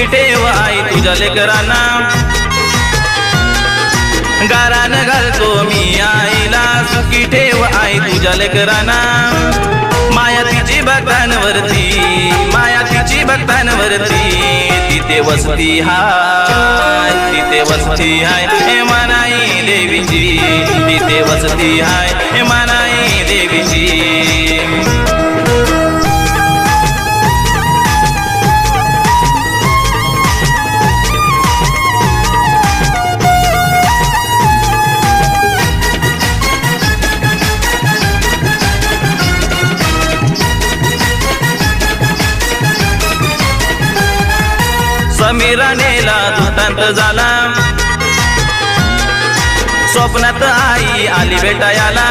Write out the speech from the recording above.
सुखी ठेव आई तुझ्या लेकरांना गारान घालतो मी आईला सुखी ठेव आई तुझ्या लेकरांना माया तिची भक्तांवरती माया तिची भक्तांवरती तिथे वसती हाय तिथे वसती हाय हे मानाई देवीची तिथे वसती हाय हे मानाई देवीची समीरा नेला धुतांत झाला स्वप्नात आई आली भेटायला